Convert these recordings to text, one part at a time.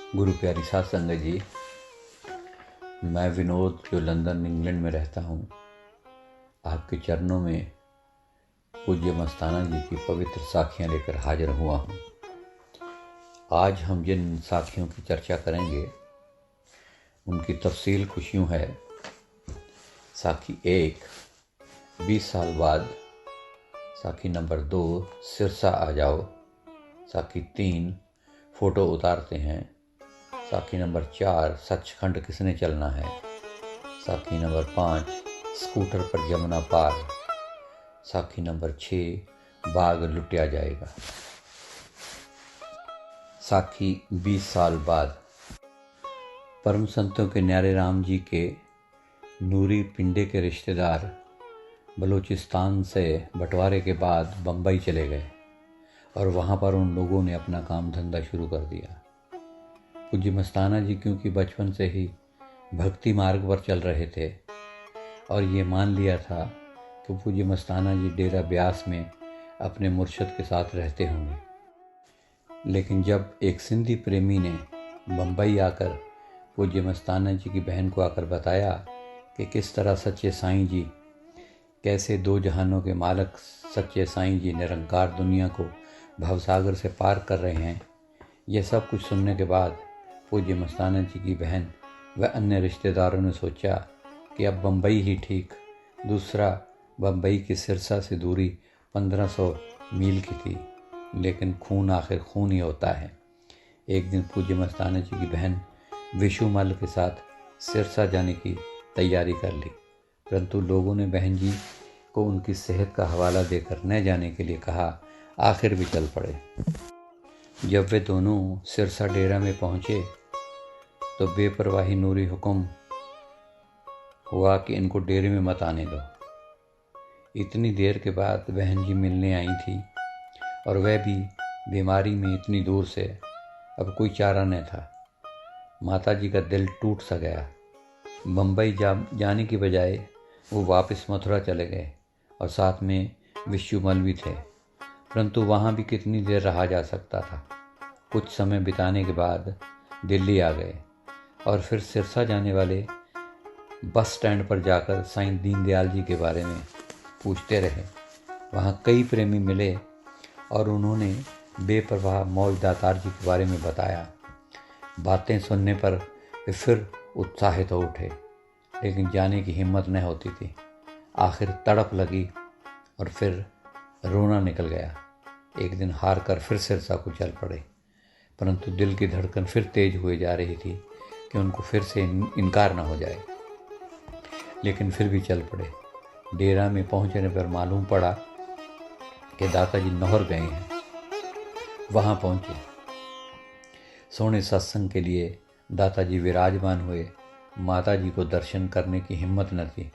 गुरु प्यारी साध संगत जी, मैं विनोद जो लंदन इंग्लैंड में रहता हूँ, आपके चरणों में पूज्य मस्ताना जी की पवित्र साखियाँ लेकर हाजिर हुआ हूँ। आज हम जिन साखियों की चर्चा करेंगे उनकी तफसील कुछ यूँ है। साखी 1, 20 साल बाद। साखी नंबर 2, सिरसा आ जाओ। साखी 3, फ़ोटो उतारते हैं। साखी नंबर 4, सचखंड किसने चलना है। साखी नंबर 5, स्कूटर पर यमुना पार। साखी नंबर 6, बाग लुटिया जाएगा। साखी 20 साल बाद। परम संतों के न्यारे राम जी के नूरी पिंडे के रिश्तेदार बलूचिस्तान से बंटवारे के बाद बम्बई चले गए और वहाँ पर उन लोगों ने अपना काम धंधा शुरू कर दिया। पूज्य मस्ताना जी क्योंकि बचपन से ही भक्ति मार्ग पर चल रहे थे और ये मान लिया था कि पूज्य मस्ताना जी डेरा ब्यास में अपने मुर्शद के साथ रहते होंगे। लेकिन जब एक सिंधी प्रेमी ने बम्बई आकर पूज्य मस्ताना जी की बहन को आकर बताया कि किस तरह सच्चे साईं जी, कैसे दो जहानों के मालिक सच्चे साईं जी निरंकार दुनिया को भवसागर से पार कर रहे हैं, यह सब कुछ सुनने के बाद पूज्य मस्ताना जी की बहन व अन्य रिश्तेदारों ने सोचा कि अब बम्बई ही ठीक। दूसरा, बम्बई की सिरसा से दूरी 1500 मील की थी, लेकिन खून आखिर खून ही होता है। एक दिन पूज्य मस्ताना जी की बहन विशुमल के साथ सिरसा जाने की तैयारी कर ली, परंतु लोगों ने बहन जी को उनकी सेहत का हवाला देकर न जाने के लिए कहा। आखिर भी चल पड़े। जब वे दोनों सिरसा डेरा में पहुँचे तो बेपरवाही नूरी हुक्म हुआ कि इनको डेरे में मत आने दो। इतनी देर के बाद बहन जी मिलने आई थी और वह भी बीमारी में इतनी दूर से। अब कोई चारा न था। माता जी का दिल टूट सा गया। बम्बई जाने की बजाय वो वापस मथुरा चले गए और साथ में विशुमल भी थे, परंतु वहाँ भी कितनी देर रहा जा सकता था। कुछ समय बिताने के बाद दिल्ली आ गए और फिर सिरसा जाने वाले बस स्टैंड पर जाकर साईं दीनदयाल जी के बारे में पूछते रहे। वहाँ कई प्रेमी मिले और उन्होंने बेपरवाह मौज दातार जी के बारे में बताया। बातें सुनने पर वे फिर उत्साहित हो उठे, लेकिन जाने की हिम्मत न होती थी। आखिर तड़प लगी और फिर रोना निकल गया। एक दिन हार कर फिर सिरसा को चल पड़े, परंतु दिल की धड़कन फिर तेज हुए जा रही थी कि उनको फिर से इनकार न हो जाए, लेकिन फिर भी चल पड़े। डेरा में पहुंचने पर मालूम पड़ा कि दादाजी नौहर गए हैं। वहां पहुंचे। सोने सत्संग के लिए दादाजी विराजमान हुए। माता जी को दर्शन करने की हिम्मत न थी।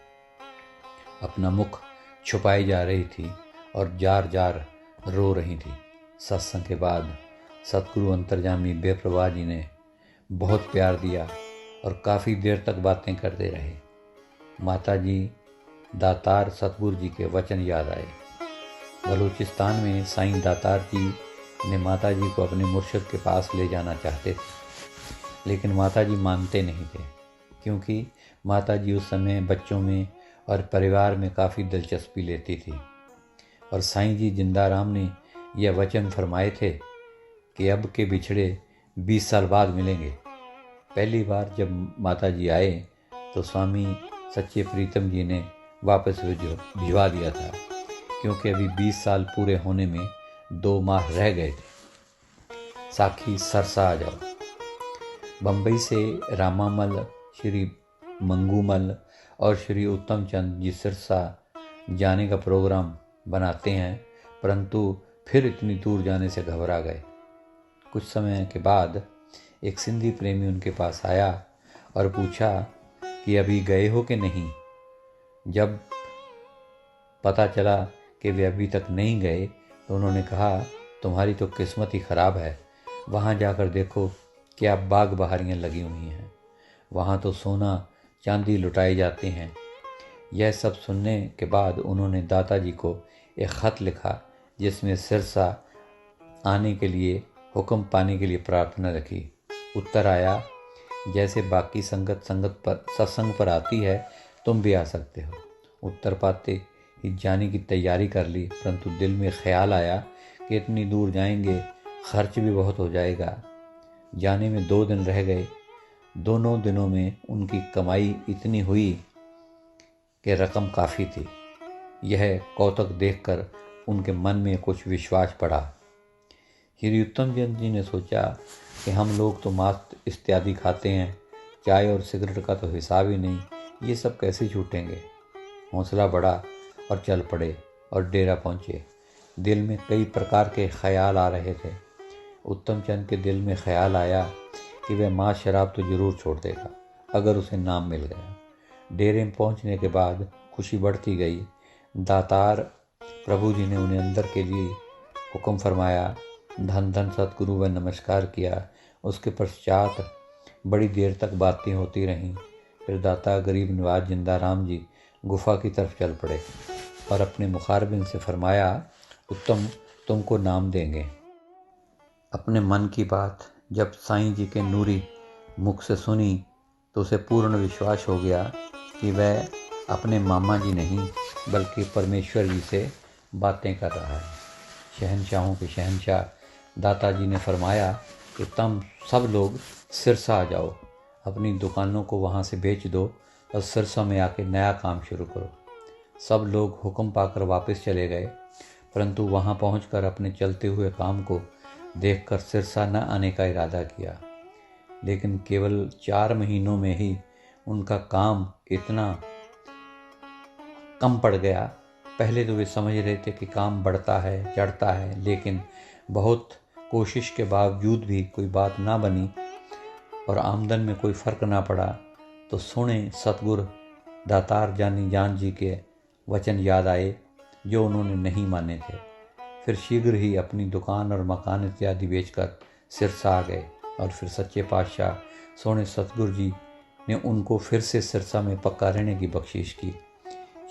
अपना मुख छुपाई जा रही थी और जार जार रो रही थी। सत्संग के बाद सतगुरु अंतर्जामी बेप्रवाह जी ने बहुत प्यार दिया और काफ़ी देर तक बातें करते रहे। माता जी दातार सतगुरु जी के वचन याद आए। बलूचिस्तान में साईं दातार जी ने माता जी को अपने मुर्शिद के पास ले जाना चाहते थे, लेकिन माता जी मानते नहीं थे, क्योंकि माता जी उस समय बच्चों में और परिवार में काफ़ी दिलचस्पी लेती थी। और साईं जी जिंदाराम ने यह वचन फरमाए थे कि अब के बिछड़े 20 साल बाद मिलेंगे। पहली बार जब माता जी आए तो स्वामी सच्चे प्रीतम जी ने वापस भिजवा दिया था, क्योंकि अभी 20 साल पूरे होने में 2 माह रह गए थे। साखी सरसा आ जाओ। बम्बई से रामामल, श्री मंगूमल और श्री उत्तम चंद जी सिरसा जाने का प्रोग्राम बनाते हैं, परंतु फिर इतनी दूर जाने से घबरा गए। कुछ समय के बाद एक सिंधी प्रेमी उनके पास आया और पूछा कि अभी गए हो कि नहीं। जब पता चला कि वे अभी तक नहीं गए तो उन्होंने कहा, तुम्हारी तो किस्मत ही ख़राब है। वहाँ जाकर देखो क्या बाग बहारियाँ लगी हुई हैं। वहाँ तो सोना चांदी लुटाए जाते हैं। यह सब सुनने के बाद उन्होंने दादाजी को एक ख़त लिखा, जिसमें सिरसा आने के लिए हुक्म पाने के लिए प्रार्थना रखी। उत्तर आया, जैसे बाकी संगत पर सत्संग पर आती है, तुम भी आ सकते हो। उत्तर पाते ही जाने की तैयारी कर ली, परंतु दिल में ख्याल आया कि इतनी दूर जाएंगे, खर्च भी बहुत हो जाएगा। जाने में 2 दिन रह गए। दोनों दिनों में उनकी कमाई इतनी हुई कि रकम काफ़ी थी। यह कौतुक देखकर उनके मन में कुछ विश्वास पड़ा। श्री उत्तम चंद जी ने सोचा कि हम लोग तो मांस इत्यादि खाते हैं, चाय और सिगरेट का तो हिसाब ही नहीं, ये सब कैसे छूटेंगे। हौसला बढ़ा और चल पड़े और डेरा पहुँचे। दिल में कई प्रकार के ख्याल आ रहे थे। उत्तम चंद के दिल में ख्याल आया कि वह मांस शराब तो जरूर छोड़ देगा अगर उसे नाम मिल गया। डेरे में पहुंचने के बाद खुशी बढ़ती गई। दातार प्रभु जी ने उन्हें अंदर के लिए हुक्म फरमाया। धन धन सतगुरु व नमस्कार किया। उसके पश्चात बड़ी देर तक बातें होती रहीं। फिर दाता गरीब नवाज जिंदा राम जी गुफा की तरफ चल पड़े और अपने मुखारबिन से फरमाया, उत्तम तुमको नाम देंगे। अपने मन की बात जब साईं जी के नूरी मुख से सुनी तो उसे पूर्ण विश्वास हो गया कि वह अपने मामा जी नहीं बल्कि परमेश्वर जी से बातें कर रहा है। शहंशाहों के शहंशाह दाता जी ने फरमाया कि तुम सब लोग सिरसा आ जाओ, अपनी दुकानों को वहाँ से बेच दो और सिरसा में आके नया काम शुरू करो। सब लोग हुक्म पाकर वापस चले गए, परंतु वहाँ पहुँचकर अपने चलते हुए काम को देखकर सिरसा न आने का इरादा किया। लेकिन केवल 4 महीनों में ही उनका काम इतना कम पड़ गया। पहले तो वे समझ रहे थे कि काम बढ़ता है चढ़ता है, लेकिन बहुत कोशिश के बावजूद भी कोई बात ना बनी और आमदन में कोई फर्क ना पड़ा। तो सुने सतगुरु दातार जानी जान जी के वचन याद आए जो उन्होंने नहीं माने थे। फिर शीघ्र ही अपनी दुकान और मकान इत्यादि बेचकर सिरसा आ गए और फिर सच्चे पातशाह सोने सतगुरु जी ने उनको फिर से सिरसा में पक्का रहने की बख्शिश की।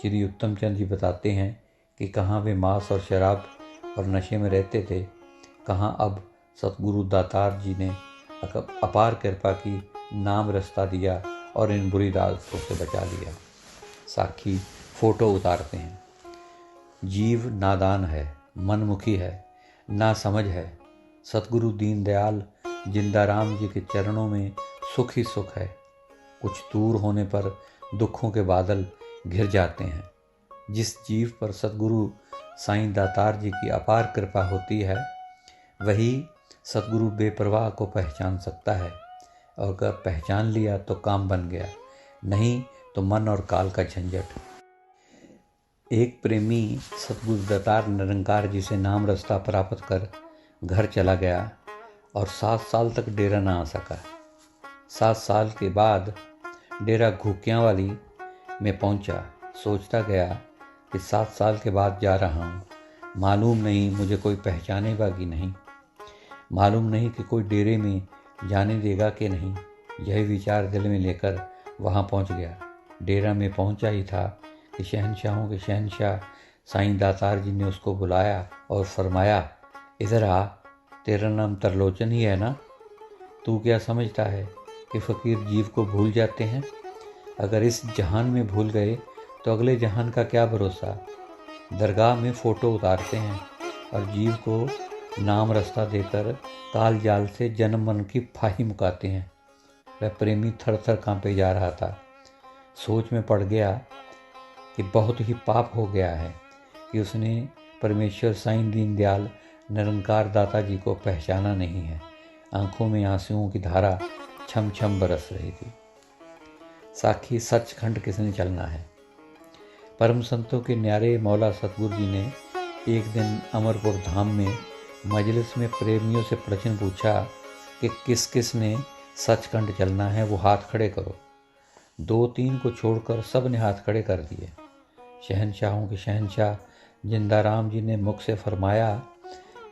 श्री उत्तम चंद जी बताते हैं कि कहाँ वे मांस और शराब और नशे में रहते थे, कहाँ अब सतगुरु दातार जी ने अपार कृपा की, नाम रास्ता दिया और इन बुरी आदतों से बचा लिया। साखी फोटो उतारते हैं। जीव नादान है, मनमुखी है, ना समझ है। सतगुरु दीनदयाल जिंदाराम जी के चरणों में सुख ही सुख है। कुछ दूर होने पर दुखों के बादल घिर जाते हैं। जिस जीव पर सतगुरु साईं दातार जी की अपार कृपा होती है, वही सतगुरु बेपरवाह को पहचान सकता है, और अगर पहचान लिया तो काम बन गया, नहीं तो मन और काल का झंझट। एक प्रेमी सतगुरु दातार निरंकार जी से नाम रास्ता प्राप्त कर घर चला गया और 7 साल तक डेरा ना आ सका। 7 साल के बाद डेरा घुकियाँ वाली में पहुंचा। सोचता गया कि 7 साल के बाद जा रहा हूँ, मालूम नहीं मुझे कोई पहचानेगा कि नहीं, मालूम नहीं कि कोई डेरे में जाने देगा कि नहीं। यही विचार दिल में लेकर वहाँ पहुँच गया। डेरा में पहुँचा ही था कि शहंशाहों के शहंशाह साईं दातार जी ने उसको बुलाया और फरमाया, इधर आ, तेरा नाम तरलोचन ही है ना? तू क्या समझता है कि फ़कीर जीव को भूल जाते हैं? अगर इस जहान में भूल गए तो अगले जहान का क्या भरोसा। दरगाह में फ़ोटो उतारते हैं और जीव को नाम रास्ता देकर काल जाल से जन्म मन की फाही मुकाते हैं। वह प्रेमी थर थर कांपे जा रहा था। सोच में पड़ गया कि बहुत ही पाप हो गया है कि उसने परमेश्वर साईं दीनदयाल निरंकार दाता जी को पहचाना नहीं है। आंखों में आंसुओं की धारा छम छम बरस रही थी। साखी सचखंड किसने चलना है। परम संतों के न्यारे मौला सतगुरु जी ने एक दिन अमरपुर धाम में मजलिस में प्रेमियों से प्रश्न पूछा कि किस किस ने सचखंड चलना है, वो हाथ खड़े करो। 2-3 को छोड़कर सब ने हाथ खड़े कर दिए। शहंशाहों के शहंशाह जिंदाराम जी ने मुख से फरमाया,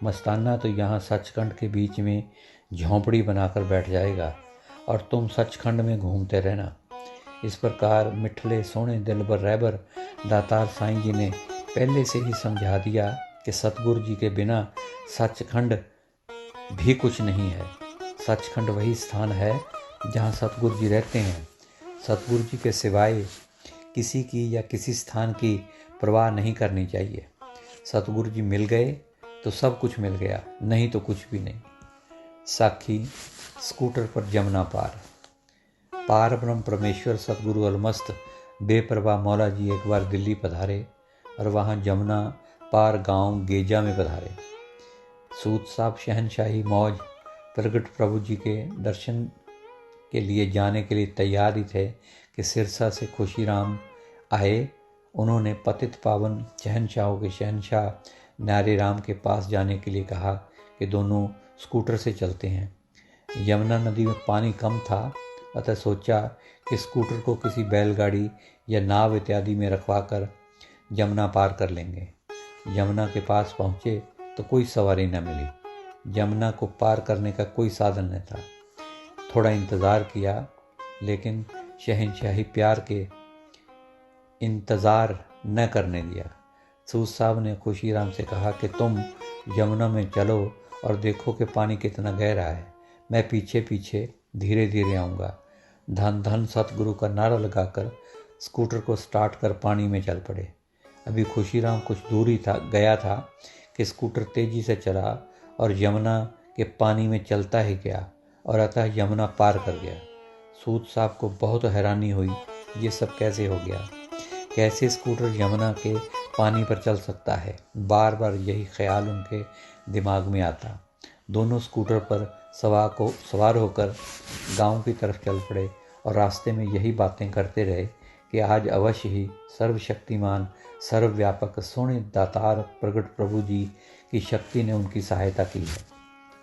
मस्ताना तो यहाँ सचखंड के बीच में झोंपड़ी बनाकर बैठ जाएगा और तुम सचखंड में घूमते रहना। इस प्रकार मिठले सोने दिलबर रहबर दातार साईं जी ने पहले से ही समझा दिया कि सतगुरु जी के बिना सचखंड भी कुछ नहीं है। सचखंड वही स्थान है जहाँ सतगुरु जी रहते हैं। सतगुरु जी के सिवाय किसी की या किसी स्थान की परवाह नहीं करनी चाहिए। सतगुरु जी मिल गए तो सब कुछ मिल गया, नहीं तो कुछ भी नहीं। साखी स्कूटर पर जमुना पार। पार ब्रह्म परमेश्वर सतगुरु अलमस्त बेपरवाह मौला जी एक बार दिल्ली पधारे और वहाँ जमुना पार गांव गेजा में पधारे। सूद साहब शहनशाही मौज प्रगट प्रभु जी के दर्शन के लिए जाने के लिए तैयार ही थे कि सिरसा से खुशीराम आए। उन्होंने पतित पावन शहनशाहों के शहनशाह न्यारे राम के पास जाने के लिए कहा कि दोनों स्कूटर से चलते हैं। यमुना नदी में पानी कम था, अतः सोचा कि स्कूटर को किसी बैलगाड़ी या नाव इत्यादि में रखवाकर यमुना पार कर लेंगे। यमुना के पास पहुँचे तो कोई सवारी न मिली। यमुना को पार करने का कोई साधन न था। थोड़ा इंतज़ार किया, लेकिन शहनशाही प्यार के इंतज़ार न करने दिया। सूद साहब ने खुशीराम से कहा कि तुम यमुना में चलो और देखो कि पानी कितना गहरा है, मैं पीछे पीछे धीरे धीरे आऊँगा। धन धन सतगुरु का नारा लगाकर स्कूटर को स्टार्ट कर पानी में चल पड़े। अभी खुशीराम कुछ दूरी गया था कि स्कूटर तेज़ी से चला और यमुना के पानी में चलता ही गया और अतः यमुना पार कर गया। सूद साहब को बहुत हैरानी हुई, ये सब कैसे हो गया, कैसे स्कूटर यमुना के पानी पर चल सकता है। बार बार यही ख्याल उनके दिमाग में आता। दोनों स्कूटर पर सवार होकर गांव की तरफ चल पड़े और रास्ते में यही बातें करते रहे कि आज अवश्य ही सर्वशक्तिमान सर्वव्यापक सोने दातार प्रगट प्रभु जी की शक्ति ने उनकी सहायता की है।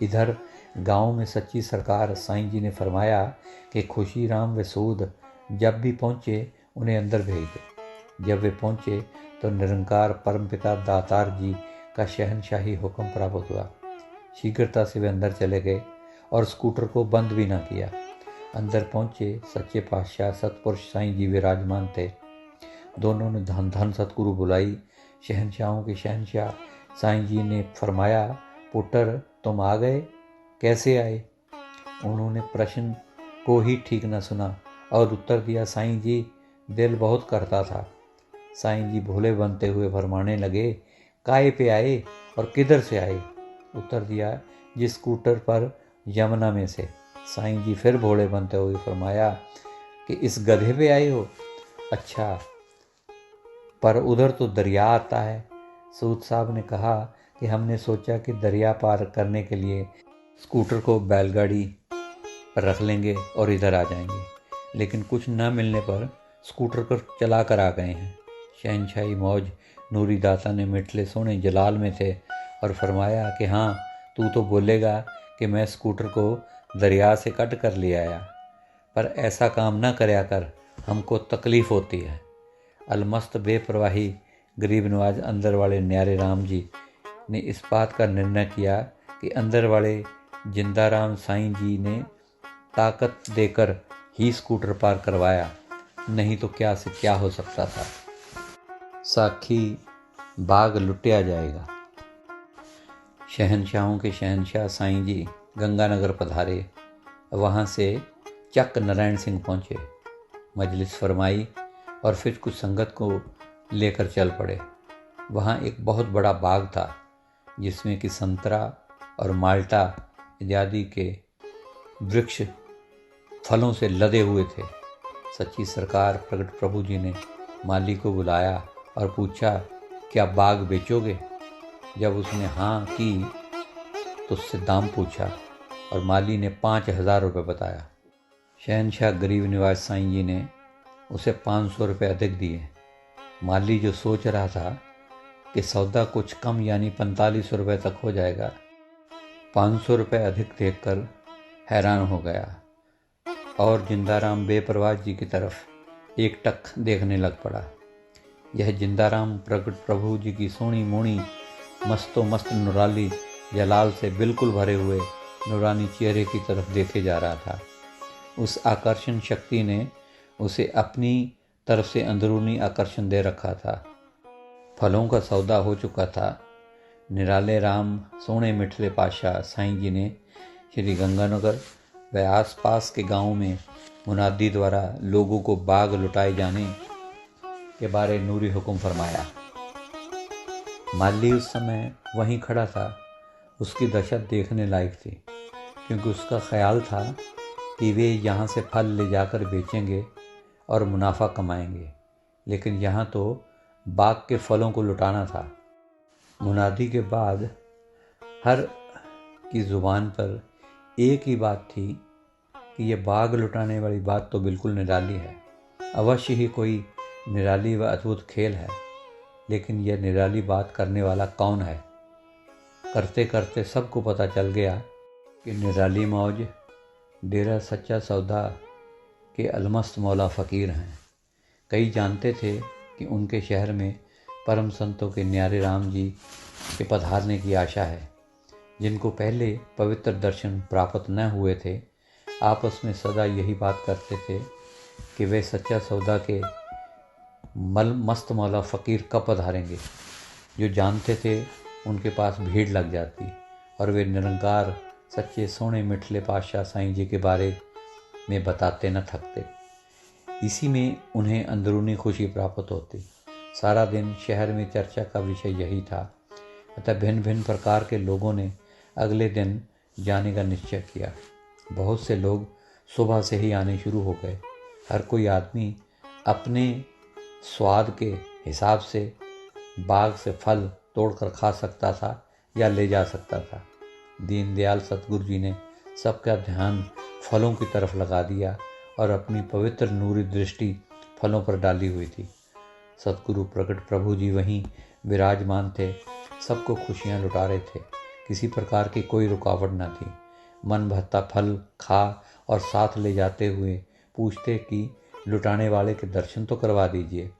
इधर गांव में सच्ची सरकार साईं जी ने फरमाया कि खुशीराम व सूद जब भी पहुँचे उन्हें अंदर भेज दो। जब वे पहुँचे तो निरंकार परमपिता दातार जी का शहनशाही हुक्म प्राप्त हुआ। शीघ्रता से वे अंदर चले गए और स्कूटर को बंद भी न किया। अंदर पहुँचे, सच्चे पातशाह सतपुरुष साईं जी विराजमान थे। दोनों ने धन धन सतगुरु बुलाई। शहनशाहों के शहनशाह साईं जी ने फरमाया, पुत्र तुम आ गए, कैसे आए? उन्होंने प्रश्न को ही ठीक न सुना और उत्तर दिया, साईं जी दिल बहुत करता था। साईं जी भोले बनते हुए फरमाने लगे, काहे पे आए और किधर से आए? उत्तर दिया, जिस स्कूटर पर यमुना में से। साईं जी फिर भोले बनते हुए फरमाया कि इस गधे पे आए हो? अच्छा, पर उधर तो दरिया आता है। सूद साहब ने कहा कि हमने सोचा कि दरिया पार करने के लिए स्कूटर को बैलगाड़ी पर रख लेंगे और इधर आ जाएंगे, लेकिन कुछ न मिलने पर स्कूटर को चला कर आ गए हैं। शहनशाही मौज नूरी दाता ने मिठले सोने जलाल में थे और फरमाया कि हाँ, तू तो बोलेगा कि मैं स्कूटर को दरिया से कट कर ले आया, पर ऐसा काम न करया कर, हमको तकलीफ़ होती है। अलमस्त बेपरवाही गरीब नवाज अंदर वाले न्यारे राम जी ने इस बात का निर्णय किया कि अंदर वाले जिंदाराम साईं जी ने ताकत देकर ही स्कूटर पार करवाया, नहीं तो क्या से क्या हो सकता था। साखी बाग लुटिया जाएगा। शहनशाहों के शहनशाह साईं जी गंगानगर पधारे। वहाँ से चक नारायण सिंह पहुँचे, मजलिस फरमाई और फिर कुछ संगत को लेकर चल पड़े। वहाँ एक बहुत बड़ा बाग था जिसमें कि संतरा और माल्टा इत्यादि के वृक्ष फलों से लदे हुए थे। सच्ची सरकार प्रगट प्रभु जी ने माली को बुलाया और पूछा, क्या बाग बेचोगे? जब उसने हाँ की तो उससे दाम पूछा और माली ने 5,000 रुपये बताया। शहनशाह गरीब निवाज साईं जी ने उसे 500 रुपये अधिक दिए। माली जो सोच रहा था कि सौदा कुछ कम यानी 45 रुपये तक हो जाएगा, 500 रुपये अधिक देखकर हैरान हो गया और जिंदाराम बेपरवाह जी की तरफ एक टक देखने लग पड़ा। यह जिंदाराम प्रगट प्रभु जी की सोनी मोनी मस्तो मस्त नुराली जलाल से बिल्कुल भरे हुए नूरानी चेहरे की तरफ देखे जा रहा था। उस आकर्षण शक्ति ने उसे अपनी तरफ से अंदरूनी आकर्षण दे रखा था। फलों का सौदा हो चुका था। निराले राम सोने मिठले पाशाह साईं जी ने श्री गंगानगर व आसपास के गांवों में मुनादी द्वारा लोगों को बाग लुटाए जाने के बारे नूरी हुक्म फरमाया। माली उस समय वहीं खड़ा था। उसकी दशा देखने लायक थी, क्योंकि उसका ख्याल था कि वे यहाँ से फल ले जाकर बेचेंगे और मुनाफा कमाएंगे, लेकिन यहाँ तो बाग के फलों को लुटाना था। मुनादी के बाद हर की ज़ुबान पर एक ही बात थी कि यह बाग लुटाने वाली बात तो बिल्कुल निराली है। अवश्य ही कोई निराली व अद्भुत खेल है, लेकिन यह निराली बात करने वाला कौन है? करते करते सबको पता चल गया कि निराली मौज डेरा सच्चा सौदा के अलमस्त मौला फ़कीर हैं। कई जानते थे कि उनके शहर में परम संतों के न्यारे राम जी के पधारने की आशा है। जिनको पहले पवित्र दर्शन प्राप्त न हुए थे, आपस में सदा यही बात करते थे कि वे सच्चा सौदा के मस्त मौला फ़कीर कब पधारेंगे। जो जानते थे उनके पास भीड़ लग जाती और वे निरंकार सच्चे सोने मिठले पातशाह साईं जी के बारे में बताते न थकते। इसी में उन्हें अंदरूनी खुशी प्राप्त होती। सारा दिन शहर में चर्चा का विषय यही था। अतः भिन्न भिन्न प्रकार के लोगों ने अगले दिन जाने का निश्चय किया। बहुत से लोग सुबह से ही आने शुरू हो गए। हर कोई आदमी अपने स्वाद के हिसाब से बाग से फल तोड़कर खा सकता था या ले जा सकता था। दीनदयाल सतगुरु जी ने सबका ध्यान फलों की तरफ लगा दिया और अपनी पवित्र नूरी दृष्टि फलों पर डाली हुई थी। सतगुरु प्रकट प्रभु जी वहीं विराजमान थे। सबको खुशियां लुटा रहे थे। किसी प्रकार की कोई रुकावट न थी। मन भत्ता फल खा और साथ ले जाते हुए पूछते कि लुटाने वाले के दर्शन तो करवा दीजिए।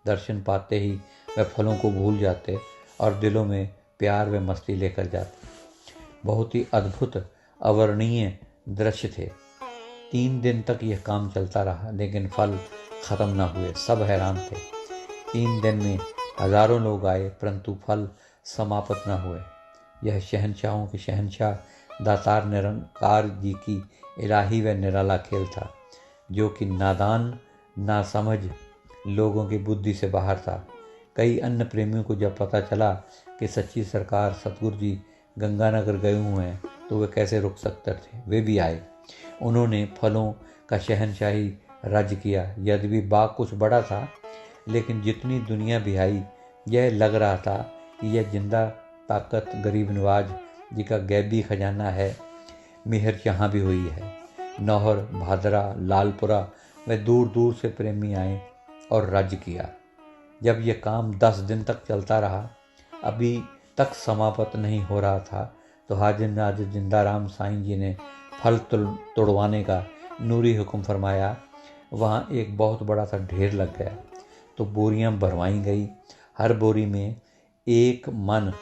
दर्शन पाते ही वह फलों को भूल जाते और दिलों में प्यार व मस्ती लेकर जाते। बहुत ही अद्भुत अवर्णनीय दृश्य थे। 3 दिन तक यह काम चलता रहा, लेकिन फल खत्म न हुए। सब हैरान थे। 3 दिन में हजारों लोग आए, परंतु फल समाप्त न हुए। यह शहंशाहों के शहंशाह दातार निरंकार जी की इलाही व निराला खेल था, जो कि नादान नासमझ लोगों की बुद्धि से बाहर था। कई अन्य प्रेमियों को जब पता चला कि सच्ची सरकार सतगुरु जी गंगानगर गए हुए हैं, तो वे कैसे रुक सकते थे। वे भी आए। उन्होंने फलों का शहंशाही राज्य किया। यद्यपि बाग कुछ बड़ा था, लेकिन जितनी दुनिया भी आई, यह लग रहा था कि यह जिंदा ताकत गरीब नवाज जी का गैबी खजाना है। मेहर यहाँ भी हुई है। नौहर, भादरा, लालपुरा व दूर दूर से प्रेमी आए और राज्य किया। जब यह काम 10 दिन तक चलता रहा, अभी तक समाप्त नहीं हो रहा था, तो हाजिर नाजिर जिंदाराम साईं जी ने फल तोड़वाने का नूरी हुक्म फरमाया। वहाँ एक बहुत बड़ा सा ढेर लग गया, तो बोरियां भरवाई गई। हर बोरी में 1 मन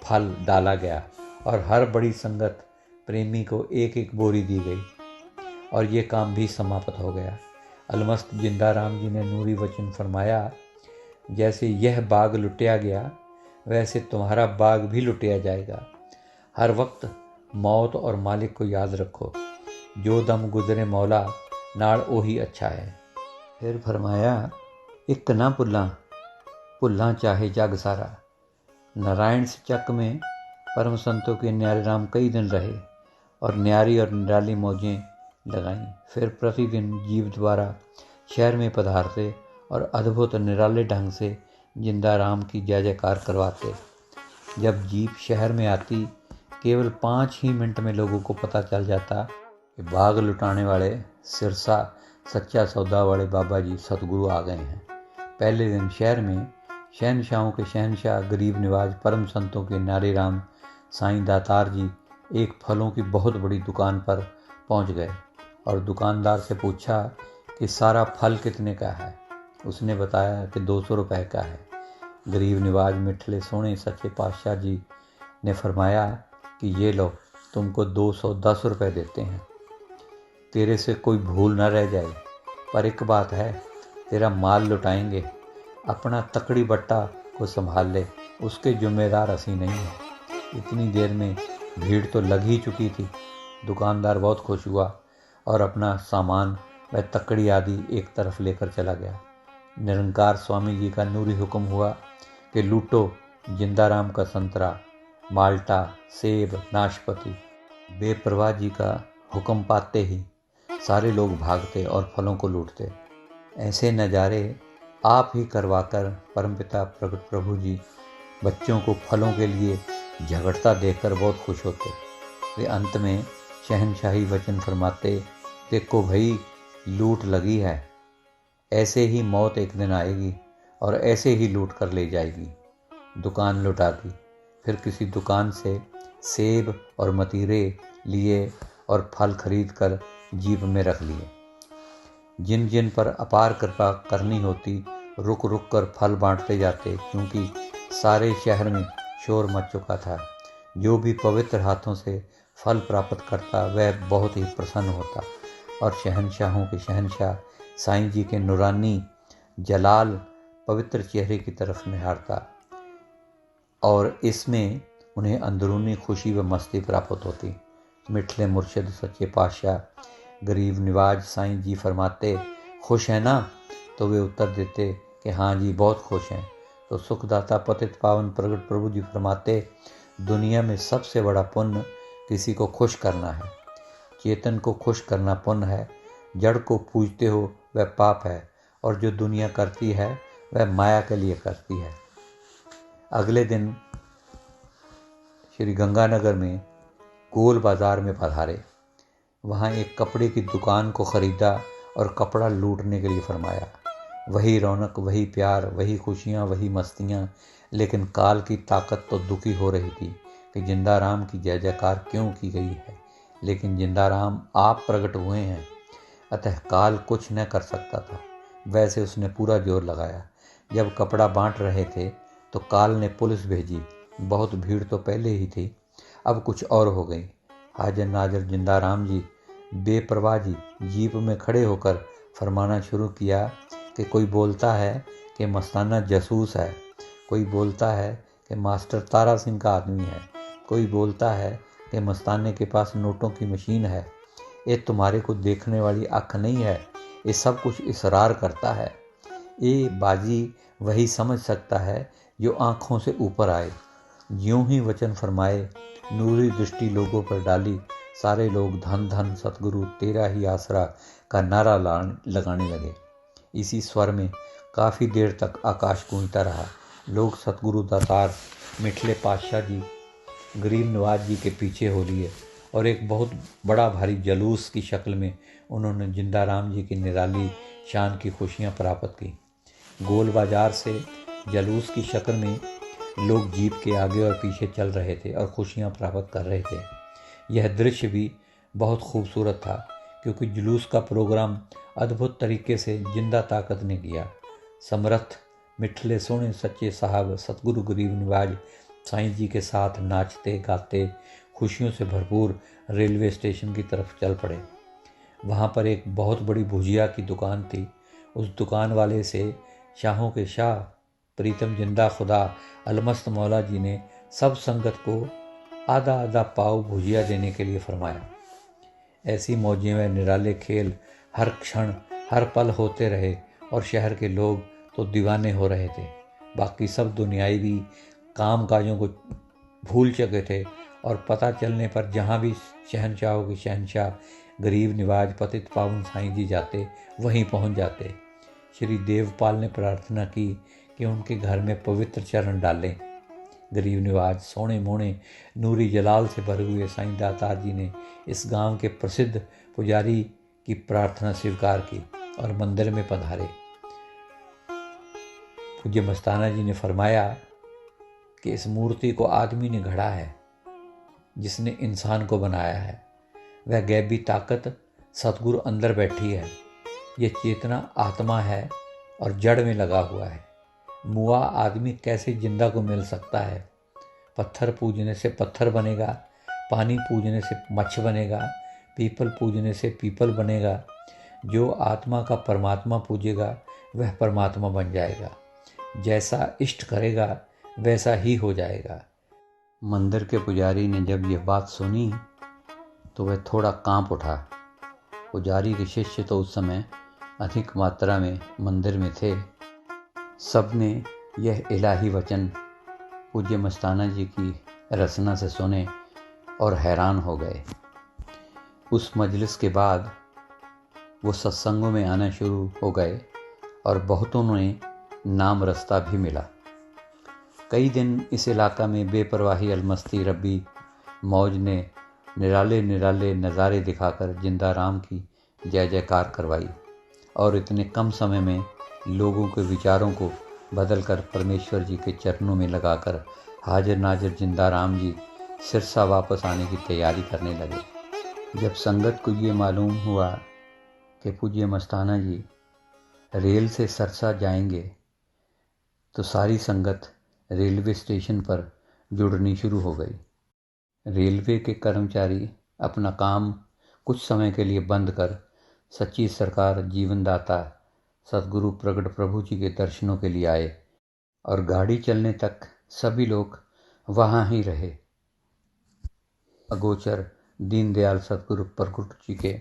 फल डाला गया और हर बड़ी संगत प्रेमी को 1-1 बोरी दी गई और ये काम भी समाप्त हो गया। अलमस्त जिंदाराम जी ने नूरी वचन फरमाया, जैसे यह बाग लुटिया गया, वैसे तुम्हारा बाग भी लुटिया जाएगा। हर वक्त मौत और मालिक को याद रखो। जो दम गुजरे मौला, नाड़ ओही अच्छा है। फिर फरमाया, इक ना भुल्ला चाहे जग सारा। नारायण से चक में परम संतों के न्यारे राम कई दिन रहे और न्यारी और निराली मौजें लगाईं। फिर प्रतिदिन जीव द्वारा शहर में पधारते और अद्भुत निराले ढंग से जिंदाराम की जय जयकार करवाते। जब जीप शहर में आती, केवल 5 ही मिनट में लोगों को पता चल जाता कि बाग लुटाने वाले सिरसा सच्चा सौदा वाले बाबा जी सतगुरु आ गए हैं। पहले दिन शहर में शहनशाहों के शहनशाह गरीब निवाज परम संतों के न्यारे राम साईं दातार जी एक फलों की बहुत बड़ी दुकान पर पहुंच गए और दुकानदार से पूछा कि सारा फल कितने का है। उसने बताया कि 200 रुपये का है। गरीब निवाज मिठले सोने सच्चे पातशाह जी ने फरमाया कि ये लो, तुमको 210 रुपये देते हैं। तेरे से कोई भूल न रह जाए, पर एक बात है, तेरा माल लुटाएंगे, अपना तकड़ी बट्टा को संभाल ले, उसके जिम्मेदार असी नहीं है। इतनी देर में भीड़ तो लग ही चुकी थी। दुकानदार बहुत खुश हुआ और अपना सामान व तकड़ी आदि एक तरफ लेकर चला गया। निरंकार स्वामी जी का नूरी हुक्म हुआ कि लूटो जिंदाराम का संतरा, माल्टा, सेब, नाशपाती। बेपरवाह जी का हुक्म पाते ही सारे लोग भागते और फलों को लूटते। ऐसे नज़ारे आप ही करवाकर परमपिता प्रगट प्रभु जी बच्चों को फलों के लिए झगड़ता देखकर बहुत खुश होते। वे अंत में शहनशाही वचन फरमाते, देखो भाई, लूट लगी है, ऐसे ही मौत एक दिन आएगी और ऐसे ही लूट कर ले जाएगी। दुकान लुटा दी। फिर किसी दुकान से सेब और मतीरे लिए और फल खरीद कर जीप में रख लिए। जिन जिन पर अपार कृपा करनी होती रुक रुक कर फल बांटते जाते, क्योंकि सारे शहर में शोर मच चुका था। जो भी पवित्र हाथों से फल प्राप्त करता वह बहुत ही प्रसन्न होता और शहंशाहों के शहंशाह साईं जी के नूरानी जलाल पवित्र चेहरे की तरफ निहारता और इसमें उन्हें अंदरूनी खुशी व मस्ती प्राप्त होती। मिठले मुर्शिद सच्चे पातशाह गरीब निवाज साईं जी फरमाते, खुश हैं ना? तो वे उत्तर देते कि हाँ जी, बहुत खुश हैं। तो सुखदाता पतित पावन प्रगट प्रभु जी फरमाते, दुनिया में सबसे बड़ा पुण्य किसी को खुश करना है। चेतन को खुश करना पुण्य है। जड़ को पूजते हो वह पाप है और जो दुनिया करती है वह माया के लिए करती है। अगले दिन श्री गंगानगर में गोल बाजार में पधारे। वहाँ एक कपड़े की दुकान को खरीदा और कपड़ा लूटने के लिए फरमाया। वही रौनक, वही प्यार, वही खुशियाँ, वही मस्तियाँ। लेकिन काल की ताकत तो दुखी हो रही थी कि जिंदाराम की जय जयकार क्यों की गई है। लेकिन जिंदाराम आप प्रकट हुए हैं, अतः काल कुछ न कर सकता था। वैसे उसने पूरा जोर लगाया। जब कपड़ा बांट रहे थे तो काल ने पुलिस भेजी। बहुत भीड़ तो पहले ही थी, अब कुछ और हो गई। हाजिर नाजिर जिंदाराम जी बेपरवाह जी जीप में खड़े होकर फरमाना शुरू किया कि कोई बोलता है कि मस्ताना जासूस है, कोई बोलता है कि मास्टर तारा सिंह का आदमी है, कोई बोलता है कि मस्ताने के पास नोटों की मशीन है। ये तुम्हारे को देखने वाली आँख नहीं है, ये सब कुछ इसरार करता है। ये बाजी वही समझ सकता है जो आँखों से ऊपर आए। यूं ही वचन फरमाए, नूरी दृष्टि लोगों पर डाली। सारे लोग धन धन सतगुरु तेरा ही आसरा का नारा लगाने लगे। इसी स्वर में काफ़ी देर तक आकाश गूंजता रहा। लोग सतगुरु दातार मिठले पातशाह जी गरीब नवाज जी के पीछे हो लिए और एक बहुत बड़ा भारी जलूस की शक्ल में उन्होंने जिंदाराम जी की निराली शान की खुशियाँ प्राप्त की। गोल बाजार से जलूस की शक्ल में लोग जीप के आगे और पीछे चल रहे थे और खुशियाँ प्राप्त कर रहे थे। यह दृश्य भी बहुत खूबसूरत था, क्योंकि जुलूस का प्रोग्राम अद्भुत तरीके से जिंदा ताकत ने किया। समर्थ मिठले सोने सच्चे साहब सतगुरु गरीब निवाज साईं जी के साथ नाचते गाते खुशियों से भरपूर रेलवे स्टेशन की तरफ चल पड़े। वहाँ पर एक बहुत बड़ी भुजिया की दुकान थी। उस दुकान वाले से शाहों के शाह प्रीतम जिंदा खुदा अलमस्त मौला जी ने सब संगत को आधा आधा पाव भुजिया देने के लिए फरमाया। ऐसी मौजें व निराले खेल हर क्षण हर पल होते रहे और शहर के लोग तो दीवाने हो रहे थे। बाकी सब दुनियाई भी काम काजों को भूल चुके थे और पता चलने पर जहाँ भी शहनशाहों के शहनशाह गरीब निवाज पतित पावन साईं जी जाते वहीं पहुँच जाते। श्री देवपाल ने प्रार्थना की कि उनके घर में पवित्र चरण डालें। गरीब निवाज सोने मोने नूरी जलाल से भरे हुए साईं दातार जी ने इस गांव के प्रसिद्ध पुजारी की प्रार्थना स्वीकार की और मंदिर में पधारे। पूज्य मस्ताना जी ने फरमाया कि इस मूर्ति को आदमी ने गढ़ा है, जिसने इंसान को बनाया है। वह गैबी ताकत सतगुरु अंदर बैठी है। ये चेतना आत्मा है और जड़ में लगा हुआ है। मुआ आदमी कैसे जिंदा को मिल सकता है? पत्थर पूजने से पत्थर बनेगा, पानी पूजने से मच्छ बनेगा, पीपल पूजने से पीपल बनेगा। जो आत्मा का परमात्मा पूजेगा वह परमात्मा बन जाएगा। जैसा इष्ट करेगा वैसा ही हो जाएगा। मंदिर के पुजारी ने जब यह बात सुनी तो वह थोड़ा कांप उठा। पुजारी के शिष्य तो उस समय अधिक मात्रा में मंदिर में थे। सबने यह इलाही वचन पूज्य मस्ताना जी की रचना से सुने और हैरान हो गए। उस मजलिस के बाद वो सत्संगों में आना शुरू हो गए और बहुतों ने नाम रास्ता भी मिला। कई दिन इस इलाका में बेपरवाही अलमस्ती रब्बी मौज ने निराले निराले नज़ारे दिखाकर जिंदा राम की जय जयकार करवाई और इतने कम समय में लोगों के विचारों को बदलकर परमेश्वर जी के चरणों में लगाकर हाजिर नाजिर जिंदा राम जी सिरसा वापस आने की तैयारी करने लगे। जब संगत को ये मालूम हुआ कि पूज्य मस्ताना जी रेल से सिरसा जाएंगे तो सारी संगत रेलवे स्टेशन पर जुड़नी शुरू हो गई। रेलवे के कर्मचारी अपना काम कुछ समय के लिए बंद कर सच्ची सरकार जीवनदाता सद्गुरु प्रगट प्रभु जी के दर्शनों के लिए आए और गाड़ी चलने तक सभी लोग वहाँ ही रहे। अगोचर दीनदयाल सद्गुरु प्रगट जी के